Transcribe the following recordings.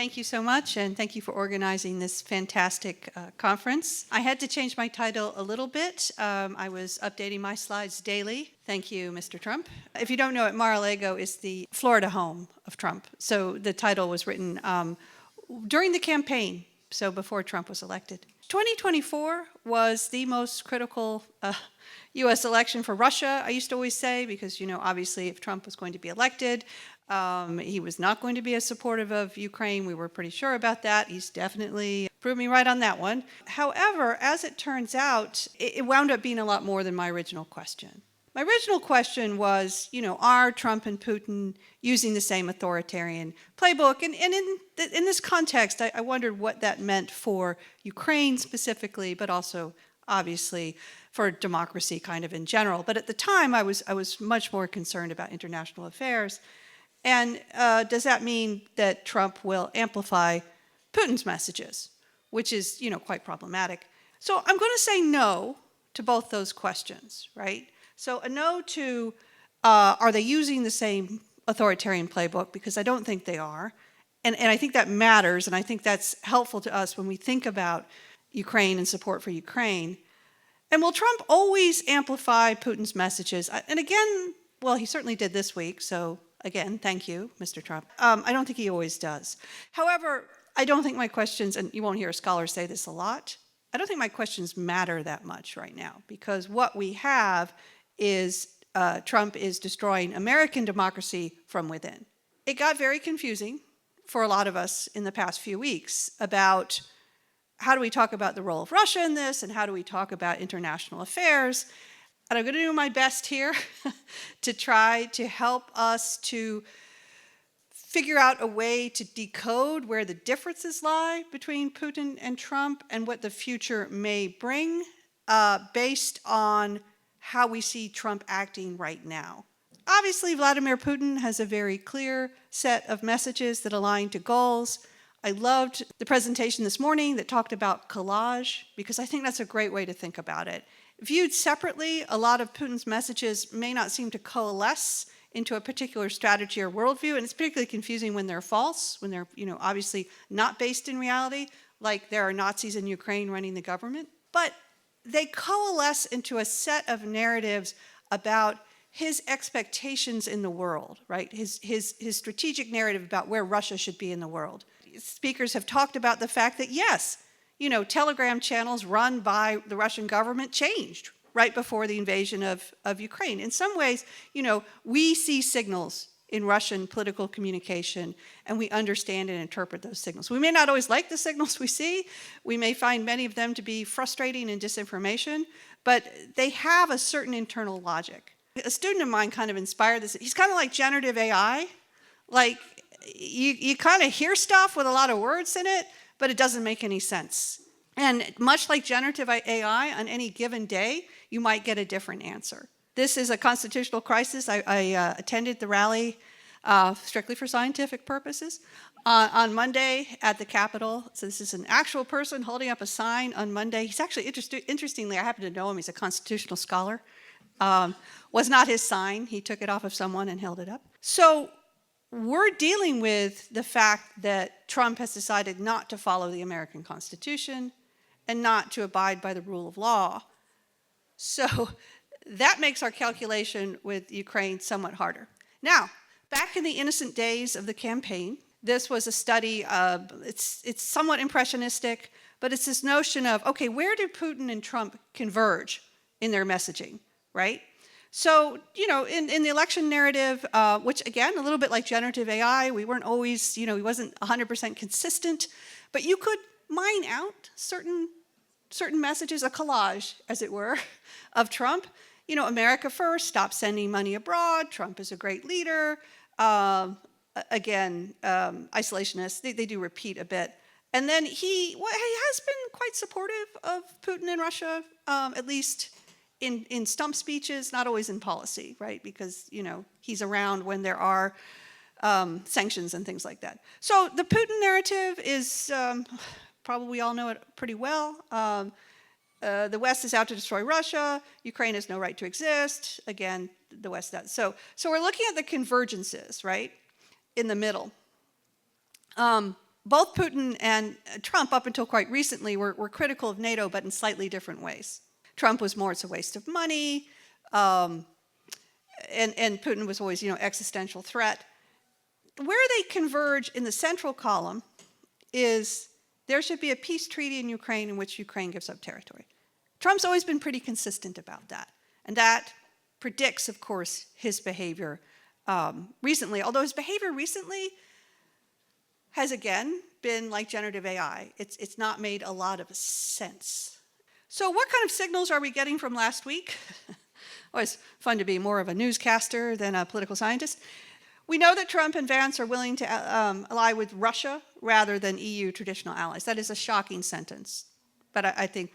Thank you so much, and thank you for organizing this fantastic conference. I had to change my title a little bit. I was updating my slides daily. Thank you, Mr. Trump. If you don't know it, Mar-a-Lago is the Florida home of Trump. So the title was written during the campaign, so before Trump was elected. 2024 was the most critical U.S. election for Russia, I used to always say, because, obviously if Trump was going to be elected, he was not going to be as supportive of Ukraine. We were pretty sure about that. He's definitely proved me right on that one. However, as it turns out, it wound up being a lot more than my original question. My original question was, are Trump and Putin using the same authoritarian playbook? And in this context, I wondered what that meant for Ukraine specifically, but also obviously for democracy kind of in general. But at the time, I was much more concerned about international affairs. And does that mean that Trump will amplify Putin's messages, which is, quite problematic? So I'm going to say no to both those questions, right? So a no to, are they using the same authoritarian playbook? Because I don't think they are. And I think that matters, and I think that's helpful to us when we think about Ukraine and support for Ukraine. And will Trump always amplify Putin's messages? And again, well, he certainly did this week, so again, thank you, Mr. Trump. I don't think he always does. However, I don't think my questions, and you won't hear scholars say this a lot, I don't think my questions matter that much right now, because what we have is Trump is destroying American democracy from within. It got very confusing for a lot of us in the past few weeks about how do we talk about the role of Russia in this, and how do we talk about international affairs. And I'm going to do my best here to try to help us to figure out a way to decode where the differences lie between Putin and Trump and what the future may bring based on how we see Trump acting right now. Obviously, Vladimir Putin has a very clear set of messages that align to goals. I loved the presentation this morning that talked about collage, because I think that's a great way to think about it. Viewed separately, a lot of Putin's messages may not seem to coalesce into a particular strategy or worldview, and it's particularly confusing when they're false, when they're obviously not based in reality, like there are Nazis in Ukraine running the government. But they coalesce into a set of narratives about his expectations in the world, right? His strategic narrative about where Russia should be in the world. Speakers have talked about the fact that, yes, telegram channels run by the Russian government changed right before the invasion of Ukraine. In some ways, we see signals in Russian political communication, and we understand and interpret those signals. We may not always like the signals we see. We may find many of them to be frustrating and disinformation, but they have a certain internal logic. A student of mine kind of inspired this. He's kind of like generative AI. Like, you kind of hear stuff with a lot of words in it, but it doesn't make any sense. And much like generative AI, on any given day, you might get a different answer. This is a constitutional crisis. I attended the rally strictly for scientific purposes on Monday at the Capitol. So this is an actual person holding up a sign on Monday. He's actually, interestingly, I happen to know him. He's a constitutional scholar. Was not his sign. He took it off of someone and held it up. So we're dealing with the fact that Trump has decided not to follow the American Constitution and not to abide by the rule of law. So that makes our calculation with Ukraine somewhat harder. Now, back in the innocent days of the campaign, this was a study of, it's somewhat impressionistic, but it's this notion of, okay, where do Putin and Trump converge in their messaging, right? So, in the election narrative, which again, a little bit like generative AI, we weren't always, he wasn't 100% consistent, but you could mine out certain messages, a collage, as it were, of Trump. America first, stop sending money abroad, Trump is a great leader. Again, isolationists, they do repeat a bit. And then he has been quite supportive of Putin and Russia, at least in stump speeches, not always in policy, right? Because, he's around when there are sanctions and things like that. So the Putin narrative is, probably we all know it pretty well. The West is out to destroy Russia. Ukraine has no right to exist. Again, the West does. So we're looking at the convergences, right, in the middle. both Putin and Trump, up until quite recently, were critical of NATO, but in slightly different ways. Trump was more, it's a waste of money, and Putin was always, existential threat. Where they converge in the central column is there should be a peace treaty in Ukraine in which Ukraine gives up territory. Trump's always been pretty consistent about that. And that predicts, of course, his behavior recently. Although his behavior recently has, again, been like generative AI. It's not made a lot of sense. So what kind of signals are we getting from last week? Always fun to be more of a newscaster than a political scientist. We know that Trump and Vance are willing to ally with Russia rather than EU traditional allies. That is a shocking sentence. But I think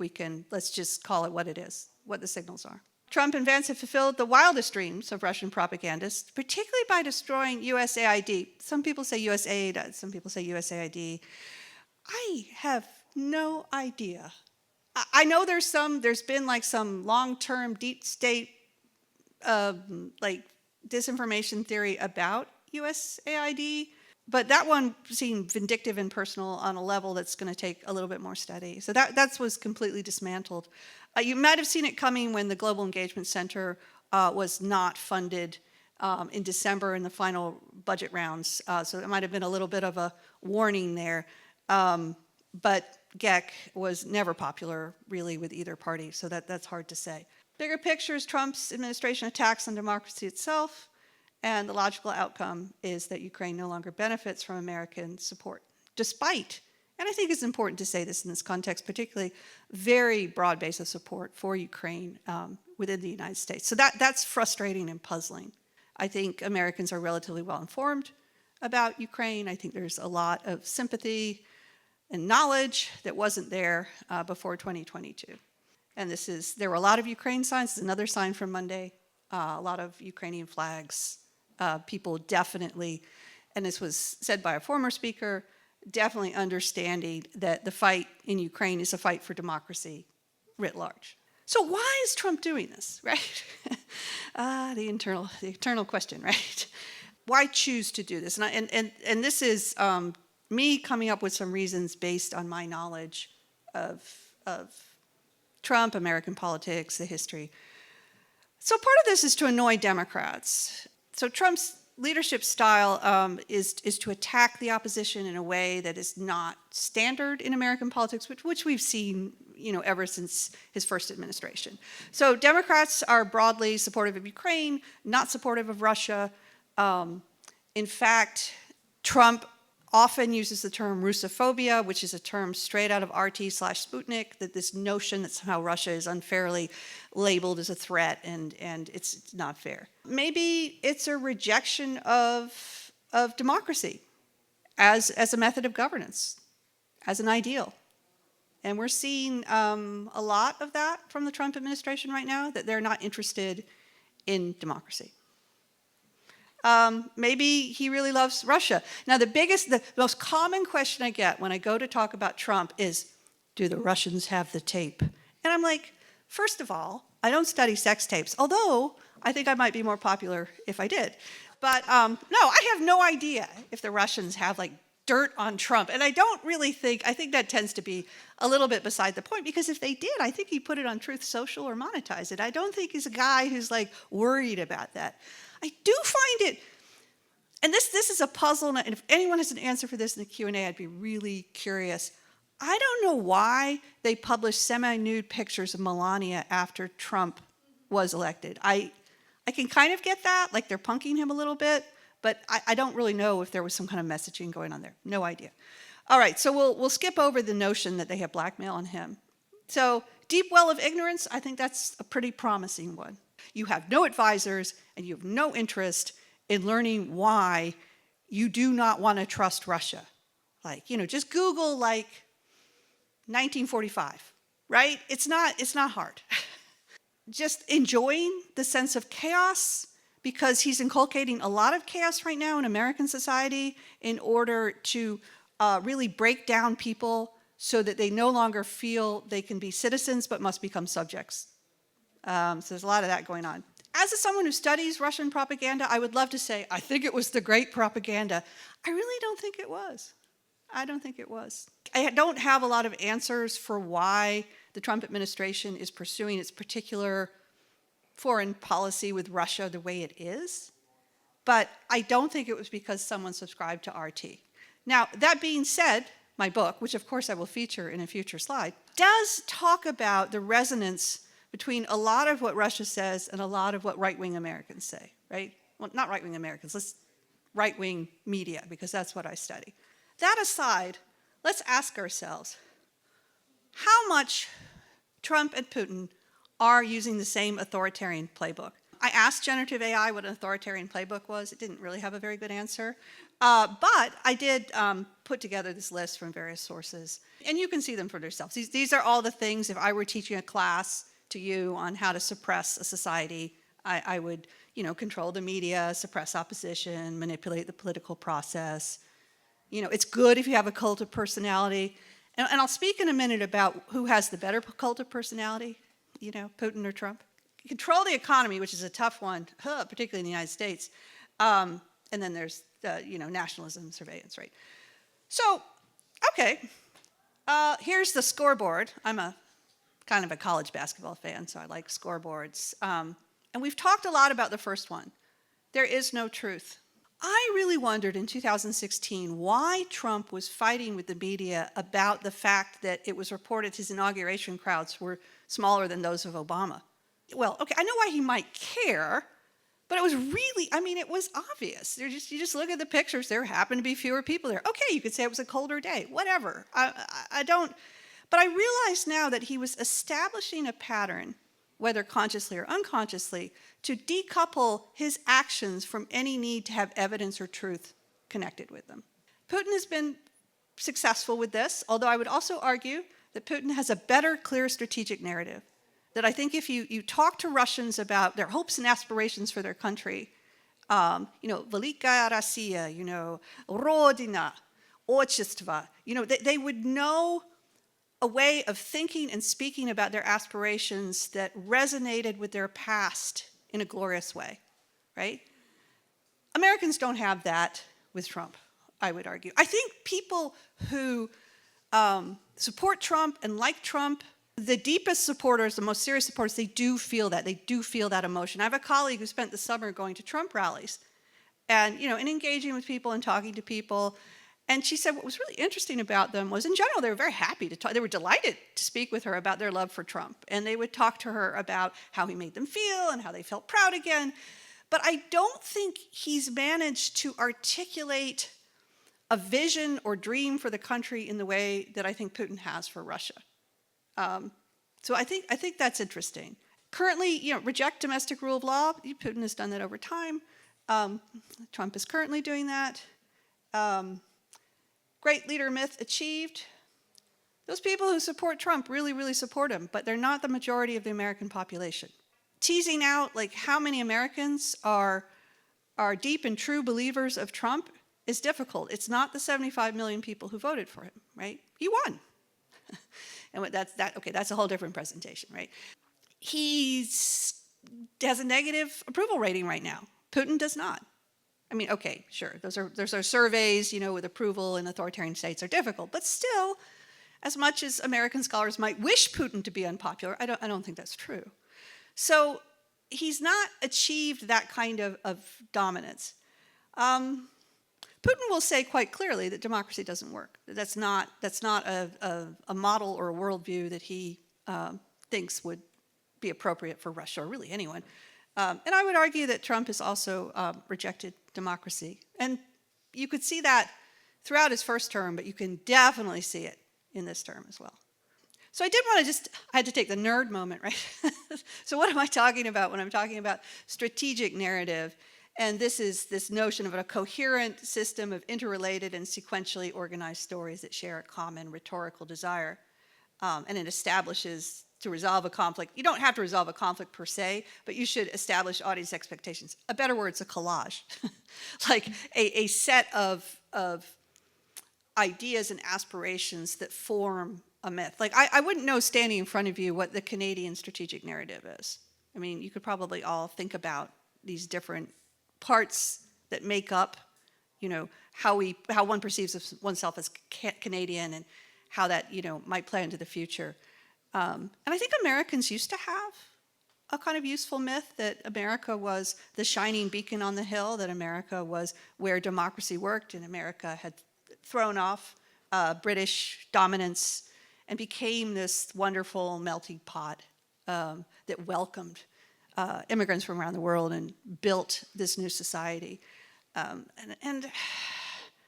let's just call it what it is, what the signals are. Trump and Vance have fulfilled the wildest dreams of Russian propagandists, particularly by destroying USAID. Some people say USAID, some people say USAID. I have no idea. I know there's been like some long-term deep state disinformation theory about USAID, but that one seemed vindictive and personal on a level that's going to take a little bit more study. So that was completely dismantled. You might have seen it coming when the Global Engagement Center was not funded in December in the final budget rounds. So it might have been a little bit of a warning there. But GEC was never popular, really, with either party. So that's hard to say. Bigger picture is Trump's administration attacks on democracy itself. And the logical outcome is that Ukraine no longer benefits from American support, despite, and I think it's important to say this in this context, particularly very broad base of support for Ukraine within the United States. So that's frustrating and puzzling. I think Americans are relatively well informed about Ukraine. I think there's a lot of sympathy and knowledge that wasn't there before 2022. And there were a lot of Ukraine signs. This is another sign from Monday. A lot of Ukrainian flags. People definitely, and this was said by a former speaker, definitely understanding that the fight in Ukraine is a fight for democracy writ large. So why is Trump doing this, right? The eternal question, right? Why choose to do this? And this is me coming up with some reasons based on my knowledge of Trump, American politics, the history. So part of this is to annoy Democrats. So Trump's leadership style is to attack the opposition in a way that is not standard in American politics, which we've seen, ever since his first administration. So Democrats are broadly supportive of Ukraine, not supportive of Russia. In fact, Trump often uses the term Russophobia, which is a term straight out of RT/Sputnik, that this notion that somehow Russia is unfairly labeled as a threat and it's not fair. Maybe it's a rejection of democracy as a method of governance, as an ideal. And we're seeing a lot of that from the Trump administration right now, that they're not interested in democracy. Maybe he really loves Russia. Now, the most common question I get when I go to talk about Trump is, do the Russians have the tape? And I'm like, first of all, I don't study sex tapes, although I think I might be more popular if I did. But no, I have no idea if the Russians have dirt on Trump. And I think that tends to be a little bit beside the point, because if they did, I think he'd put it on Truth Social or monetize it. I don't think he's a guy who's worried about that. I do find it, and this is a puzzle, and if anyone has an answer for this in the Q&A, I'd be really curious. I don't know why they published semi-nude pictures of Melania after Trump was elected. I can kind of get that, they're punking him a little bit, but I don't really know if there was some kind of messaging going on there. No idea. All right, so we'll skip over the notion that they have blackmail on him. So deep well of ignorance, I think that's a pretty promising one. You have no advisors and you have no interest in learning why you do not want to trust Russia. Just Google 1945, right? It's not hard. Just enjoying the sense of chaos, because he's inculcating a lot of chaos right now in American society in order to really break down people so that they no longer feel they can be citizens but must become subjects. So there's a lot of that going on. As someone who studies Russian propaganda, I would love to say, I think it was the great propaganda. I really don't think it was. I don't think it was. I don't have a lot of answers for why the Trump administration is pursuing its particular foreign policy with Russia the way it is, but I don't think it was because someone subscribed to RT. Now, that being said, my book, which of course I will feature in a future slide, does talk about the resonance between a lot of what Russia says and a lot of what right-wing Americans say, right? Well, not right-wing Americans, right-wing media, because that's what I study. That aside, let's ask ourselves, how much Trump and Putin are using the same authoritarian playbook? I asked generative AI what an authoritarian playbook was. It didn't really have a very good answer. But I did put together this list from various sources. And you can see them for yourselves. These are all the things, if I were teaching a class to you on how to suppress a society, I would control the media, suppress opposition, manipulate the political process. It's good if you have a cult of personality. And I'll speak in a minute about who has the better cult of personality, Putin or Trump. Control the economy, which is a tough one, particularly in the United States. And then there's, nationalism, surveillance, right? So, okay, here's the scoreboard. I'm kind of a college basketball fan, so I like scoreboards. And we've talked a lot about the first one. There is no truth. I really wondered in 2016 why Trump was fighting with the media about the fact that it was reported his inauguration crowds were smaller than those of Obama. Well, okay, I know why he might care, but it was really, it was obvious. You just look at the pictures, there happened to be fewer people there. Okay, you could say it was a colder day, whatever. I don't, but I realize now that he was establishing a pattern, whether consciously or unconsciously, to decouple his actions from any need to have evidence or truth connected with them. Putin has been successful with this, although I would also argue that Putin has a better, clear strategic narrative. That I think if you talk to Russians about their hopes and aspirations for their country, Velika Россия, Rodina, Отчество, they would know a way of thinking and speaking about their aspirations that resonated with their past in a glorious way, right? Americans don't have that with Trump, I would argue. I think people who support Trump and like Trump, the deepest supporters, the most serious supporters, they do feel that. They do feel that emotion. I have a colleague who spent the summer going to Trump rallies and, and engaging with people and talking to people. And she said what was really interesting about them was, in general, they were very happy to talk. They were delighted to speak with her about their love for Trump. And they would talk to her about how he made them feel and how they felt proud again. But I don't think he's managed to articulate a vision or dream for the country in the way that I think Putin has for Russia. So I think that's interesting. Currently, reject domestic rule of law. Putin has done that over time. Trump is currently doing that. Great leader myth achieved. Those people who support Trump really, really support him, but they're not the majority of the American population. Teasing out how many Americans are deep and true believers of Trump is difficult. It's not the 75 million people who voted for him, right? He won. And that's a whole different presentation, right? He has a negative approval rating right now. Putin does not. Okay, sure, those are surveys, with approval in authoritarian states are difficult, but still, as much as American scholars might wish Putin to be unpopular, I don't think that's true. So he's not achieved that kind of dominance. Putin will say quite clearly that democracy doesn't work. That's not a model or a worldview that he thinks would be appropriate for Russia or really anyone. And I would argue that Trump has also rejected democracy. And you could see that throughout his first term, but you can definitely see it in this term as well. So I had to take the nerd moment, right? So what am I talking about when I'm talking about strategic narrative? And this is this notion of a coherent system of interrelated and sequentially organized stories that share a common rhetorical desire. And it establishes to resolve a conflict. You don't have to resolve a conflict per se, but you should establish audience expectations. A better word is a collage. Like a set of ideas and aspirations that form a myth. I wouldn't know standing in front of you what the Canadian strategic narrative is. You could probably all think about these different parts that make up, how one perceives oneself as Canadian and how that, might play into the future. And I think Americans used to have a kind of useful myth that America was the shining beacon on the hill, that America was where democracy worked, and America had thrown off British dominance and became this wonderful melting pot that welcomed immigrants from around the world and built this new society. And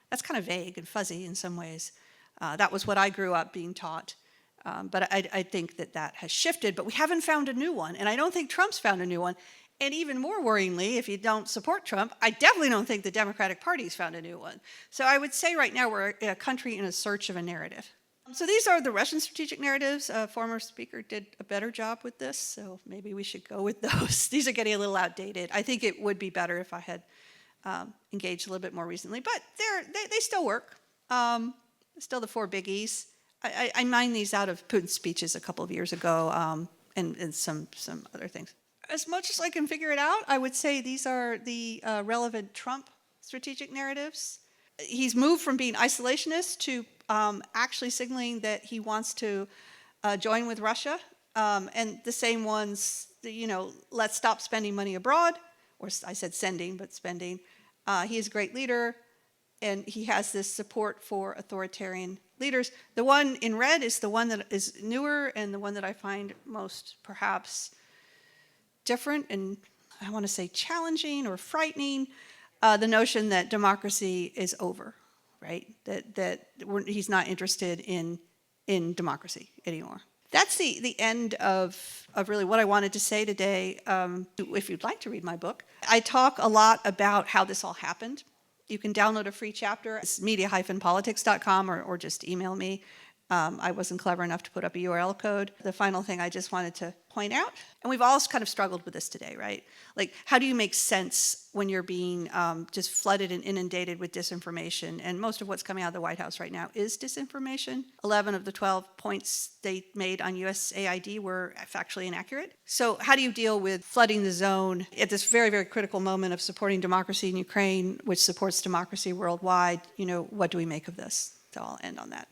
that's kind of vague and fuzzy in some ways. That was what I grew up being taught. But I think that has shifted, but we haven't found a new one. And I don't think Trump's found a new one. And even more worryingly, if you don't support Trump, I definitely don't think the Democratic Party's found a new one. So I would say right now we're a country in a search of a narrative. So these are the Russian strategic narratives. A former speaker did a better job with this, so maybe we should go with those. These are getting a little outdated. I think it would be better if I had engaged a little bit more recently, but they still work. Still the four biggies. I mined these out of Putin's speeches a couple of years ago, and some other things. As much as I can figure it out, I would say these are the relevant Trump strategic narratives. He's moved from being isolationist to actually signaling that he wants to join with Russia, and the same ones, let's stop spending money abroad, or I said sending, but spending. He is a great leader, and he has this support for authoritarian leaders. The one in red is the one that is newer and the one that I find most perhaps different and I want to say challenging or frightening. The notion that democracy is over, right? That he's not interested in democracy anymore. That's the end of really what I wanted to say today. If you'd like to read my book, I talk a lot about how this all happened. You can download a free chapter. It's media-politics.com or just email me. I wasn't clever enough to put up a URL code. The final thing I just wanted to point out, and we've all kind of struggled with this today, right? Like, how do you make sense when you're being just flooded and inundated with disinformation? And most of what's coming out of the White House right now is disinformation. 11 of the 12 points they made on USAID were factually inaccurate. So how do you deal with flooding the zone at this very, very critical moment of supporting democracy in Ukraine, which supports democracy worldwide? What do we make of this? So I'll end on that.